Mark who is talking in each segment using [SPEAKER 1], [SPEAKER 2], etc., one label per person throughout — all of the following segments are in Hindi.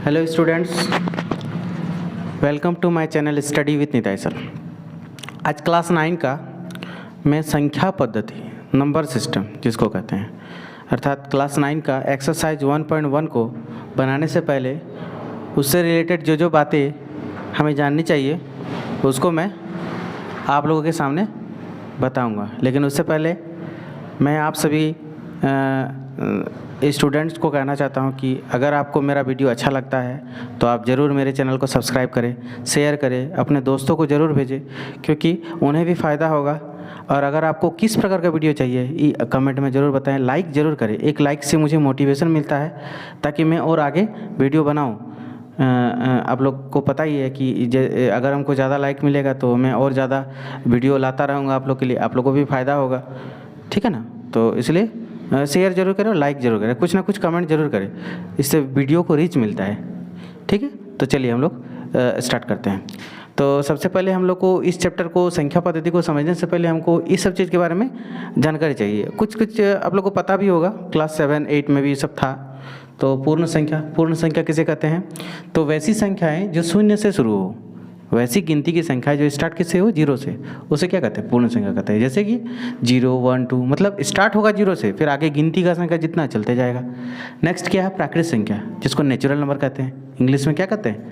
[SPEAKER 1] Hello students, welcome to my channel study with Nitai sir. आज क्लास 9 का मैं संख्या पद्धति नंबर सिस्टम जिसको कहते हैं अर्थात क्लास 9 का एक्सरसाइज 1.1 को बनाने से पहले उससे रिलेटेड जो बातें हमें जाननी चाहिए उसको मैं आप लोगों के सामने बताऊंगा। लेकिन उससे पहले मैं आप सभी स्टूडेंट्स को कहना चाहता हूं कि अगर आपको मेरा वीडियो अच्छा लगता है तो आप ज़रूर मेरे चैनल को सब्सक्राइब करें, शेयर करें, अपने दोस्तों को ज़रूर भेजें क्योंकि उन्हें भी फ़ायदा होगा। और अगर आपको किस प्रकार का वीडियो चाहिए कमेंट में ज़रूर बताएं, लाइक ज़रूर करें। एक लाइक से मुझे मोटिवेशन मिलता है ताकि मैं और आगे वीडियो बनाऊँ। आप लोग को पता ही है कि अगर हमको ज़्यादा लाइक मिलेगा तो मैं और ज़्यादा वीडियो लाता रहूँगा आप लोग के लिए, आप लोगों को भी फ़ायदा होगा, ठीक है ना। तो इसलिए शेयर जरूर करें और लाइक जरूर करें, कुछ ना कुछ कमेंट जरूर करें, इससे वीडियो को रीच मिलता है, ठीक है। तो चलिए हम लोग स्टार्ट करते हैं। तो सबसे पहले हम लोग को इस चैप्टर को संख्या पद्धति को समझने से पहले हमको इस सब चीज़ के बारे में जानकारी चाहिए। कुछ आप लोग को पता भी होगा, क्लास 7, 8 में भी सब था। तो पूर्ण संख्या किसे कहते हैं? तो वैसी संख्याएँ जो शून्य से शुरू हो, वैसी गिनती की संख्या जो स्टार्ट किससे हो, 0 से, उसे क्या कहते हैं? पूर्ण संख्या कहते हैं। जैसे कि 0, 1, 2 मतलब स्टार्ट होगा 0 से, फिर आगे गिनती का संख्या जितना चलते जाएगा। नेक्स्ट क्या है? प्राकृतिक संख्या, जिसको नेचुरल नंबर कहते हैं। इंग्लिश में क्या कहते हैं?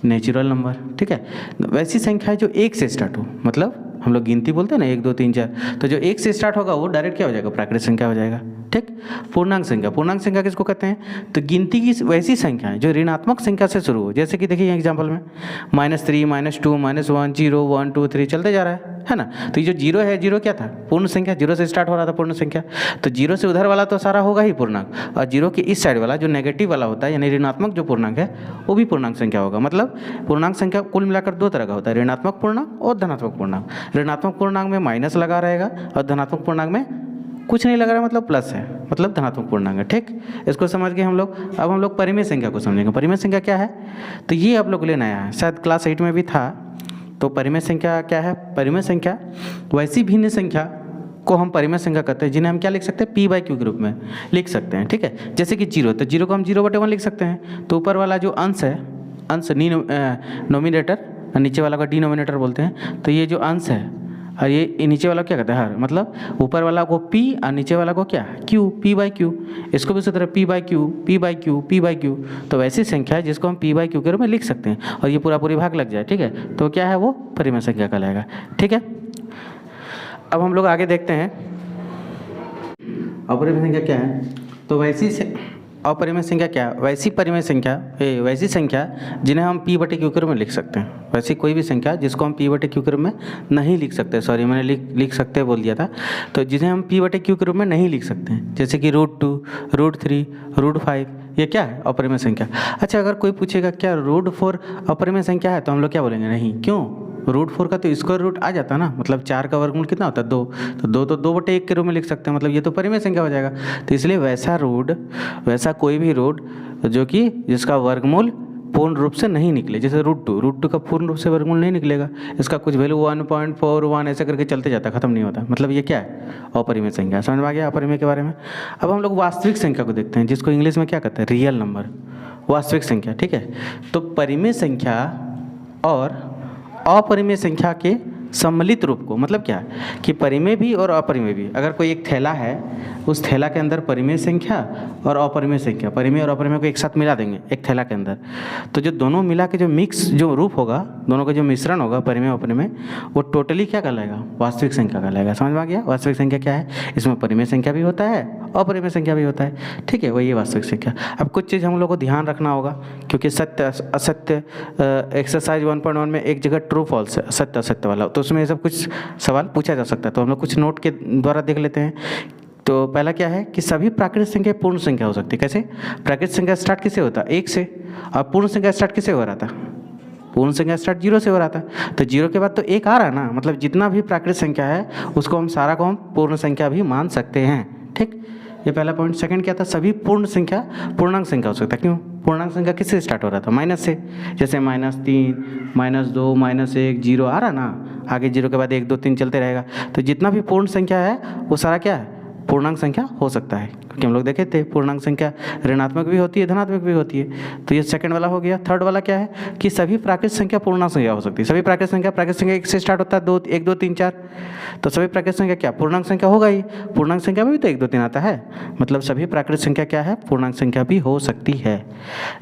[SPEAKER 1] नेचुरल नंबर, ठीक है। वैसी संख्या जो 1 से स्टार्ट हो, मतलब हम लोग गिनती बोलते हैं ना 1, 2, 3, 4, तो जो 1 से स्टार्ट होगा वो डायरेक्ट क्या हो जाएगा? प्राकृतिक संख्या हो जाएगा, ठीक। पूर्णांक संख्या किसको कहते हैं? तो गिनती की वैसी संख्या जो ऋणात्मक संख्या से शुरू हो, जैसे कि देखिए एग्जांपल में -3, -2, -1, 0, 1, 2, 3 चलते जा रहा है ना। तो ये जो 0 है, 0 क्या था? पूर्ण संख्या, 0 से स्टार्ट हो रहा था पूर्ण संख्या। तो 0 से उधर वाला तो सारा होगा ही पूर्णांक, और 0 के इस साइड वाला जो नेगेटिव वाला होता है यानी ऋणात्मक जो पूर्णांक है वो भी पूर्णांक संख्या होगा। मतलब पूर्णांक संख्या कुल मिलाकर 2 तरह का होता है, ऋणात्मक पूर्णांक और धनात्मक पूर्णांक। ऋणात्मक पूर्णांक में माइनस लगा रहेगा और धनात्मक पूर्णांक में कुछ नहीं लग रहा है, मतलब प्लस है, मतलब धनात्मक पूर्णांक है, ठीक। इसको समझ के हम लोग परिमेय संख्या को समझेंगे। परिमेय संख्या क्या है? तो ये आप लोग के लिए नया है, शायद क्लास 8 में भी था। तो परिमेय संख्या क्या है? परिमेय संख्या वैसी भिन्न संख्या को हम परिमेय संख्या कहते हैं जिन्हें हम क्या लिख सकते हैं? P/Q के रूप में लिख सकते हैं, ठीक है। जैसे कि 0, तो 0 को हम 0/1 लिख सकते हैं। तो ऊपर वाला जो अंश है, अंश नोमिनेटर, नीचे वाला को डिनोमिनेटर बोलते हैं। तो ये जो अंश है और ये नीचे वाला क्या कहता है? हर, मतलब ऊपर वाला को P और नीचे वाला को क्या? Q, P/Q। इसको भी उसी तरह P/Q। तो वैसी संख्या है जिसको हम P/Q के रूप में लिख सकते हैं और ये पूरी भाग लग जाए, ठीक है। तो क्या है वो? परिमेय संख्या कहलाएगा, ठीक है। अब हम लोग आगे देखते हैं अपरिमेय संख्या क्या है। तो अपरिमेय संख्या क्या है? वैसी संख्या जिन्हें हम P/Q के रूप में लिख सकते हैं। वैसी कोई भी संख्या जिसको हम P/Q के रूप में नहीं लिख सकते, सॉरी मैंने लिख सकते बोल दिया था। तो जिन्हें हम P/Q के रूप में नहीं लिख सकते हैं, जैसे कि √2, √3, √5, ये क्या है? अपरिमेय संख्या। अच्छा, अगर कोई पूछेगा क्या √4 अपरिमेय संख्या है, तो हम लोग क्या बोलेंगे? नहीं। क्यों? √4 का तो स्क्वायर रूट आ जाता ना, मतलब 4 का वर्गमूल कितना होता है? 2। तो 2 तो 2/1 के रूप में लिख सकते हैं, मतलब ये तो परिमेय संख्या हो जाएगा। तो इसलिए वैसा कोई भी रूट जो कि जिसका वर्गमूल पूर्ण रूप से नहीं निकले, जैसे √2 का पूर्ण रूप से वर्गमूल नहीं निकलेगा, इसका कुछ वैल्यू 1.41 ऐसे करके चलते जाता, खत्म नहीं होता, मतलब ये क्या है? अपरिमेय संख्या। समझ में आ गया अपरिमेय के बारे में। अब हम लोग वास्तविक संख्या को देखते हैं, जिसको इंग्लिश में क्या कहते हैं? रियल नंबर, वास्तविक संख्या, ठीक है। तो परिमेय संख्या और अपरिमेय संख्या के सम्मिलित रूप को, मतलब क्या कि परिमेय भी और अपरिमेय भी, अगर कोई एक थैला है, उस थैला के अंदर परिमेय संख्या और अपरिमेय संख्या, परिमेय और अपरिमेय को एक साथ मिला देंगे एक थैला के अंदर, तो जो दोनों मिला के जो मिक्स जो रूप होगा, दोनों का जो मिश्रण होगा परिमेय अपरिमेय, वो टोटली क्या कहलाएगा? वास्तविक संख्या कहलाएगा। समझ में आ गया? वास्तविक संख्या क्या है? इसमें परिमेय संख्या भी होता है, अपरिमेय संख्या भी होता है, ठीक है। वही वास्तविक संख्या। अब कुछ चीज़ हम लोग को ध्यान रखना होगा, क्योंकि सत्य असत्य एक्सरसाइज 1.1 में एक जगह ट्रू फॉल्स है, सत्य असत्य वाला, तो उसमें ये सब कुछ सवाल पूछा जा सकता है। तो हम लोग कुछ नोट के द्वारा देख लेते हैं। तो पहला क्या है कि सभी प्राकृतिक संख्या पूर्ण संख्या हो सकती है। कैसे? प्राकृतिक संख्या स्टार्ट किससे होता? 1 से, और पूर्ण संख्या स्टार्ट किससे हो रहा था? पूर्ण संख्या स्टार्ट 0 से हो रहा था। तो 0 के बाद तो 1 आ रहा है ना, मतलब जितना भी प्राकृतिक संख्या है उसको हम सारा को हम पूर्ण संख्या भी मान सकते हैं, ठीक। ये पहला पॉइंट। सेकंड क्या था? सभी पूर्ण संख्या पूर्णांक संख्या हो सकता है। क्यों? पूर्णांक संख्या किससे स्टार्ट हो रहा था? माइनस से, जैसे -3, -2, -1, 0 आ रहा ना, आगे 0 के बाद 1, 2, 3 चलते रहेगा। तो जितना भी पूर्ण संख्या है वो सारा क्या है? पूर्णांक संख्या हो सकता है, कि हम लोग देखे थे पूर्णांक संख्या ऋणात्मक भी होती है, धनात्मक भी होती है। तो ये सेकंड वाला हो गया। थर्ड वाला क्या है कि सभी प्राकृत संख्या पूर्णांक संख्या हो सकती है। सभी प्राकृत संख्या 1 से स्टार्ट होता है, 2 1 2 3 4। तो सभी प्राकृत संख्या क्या पूर्णांक संख्या होगा ही। पूर्णांक संख्या में भी तो 1 2 3 आता है, मतलब सभी प्राकृत संख्या क्या है, पूर्णांक संख्या भी हो सकती है।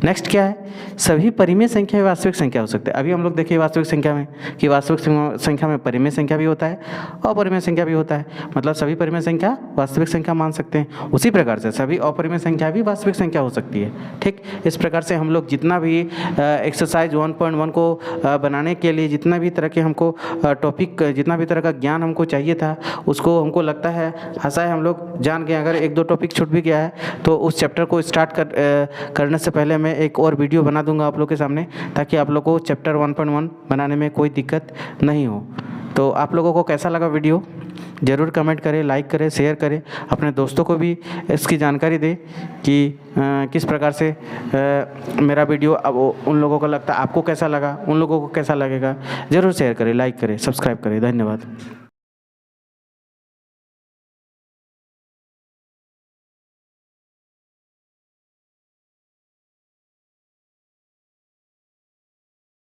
[SPEAKER 1] नेक्स्ट क्या है, सभी परिमेय संख्या वास्तविक संख्या हो सकते हैं। अभी हम लोग देखिए वास्तविक संख्या में कि वास्तविक संख्या में परिमेय संख्या भी होता है, अपरिमेय संख्या भी होता है, मतलब सभी परिमेय संख्या वास्तविक संख्या मान सकते हैं। उसी प्रकार से सभी अपरिमेय संख्या भी वास्तविक संख्या हो सकती है। ठीक, इस प्रकार से हम लोग जितना भी एक्सरसाइज 1.1 को बनाने के लिए जितना भी तरह के हमको टॉपिक, जितना भी तरह का ज्ञान हमको चाहिए था, उसको हमको लगता है आशा है हम लोग जान गए। अगर 1 2 टॉपिक छूट भी गया है तो उस चैप्टर को स्टार्ट करने से पहले मैं एक और वीडियो बना दूंगा आप लोग के सामने, ताकि आप लोगों को चैप्टर 1.1 बनाने में कोई दिक्कत नहीं हो। तो आप लोगों को कैसा लगा वीडियो ज़रूर कमेंट करें, लाइक करें, शेयर करें, अपने दोस्तों को भी इसकी जानकारी दें कि किस प्रकार से मेरा वीडियो अब उन लोगों को लगता है, आपको कैसा लगा, उन लोगों को कैसा लगेगा। ज़रूर शेयर करें, लाइक करें, सब्सक्राइब करें। धन्यवाद।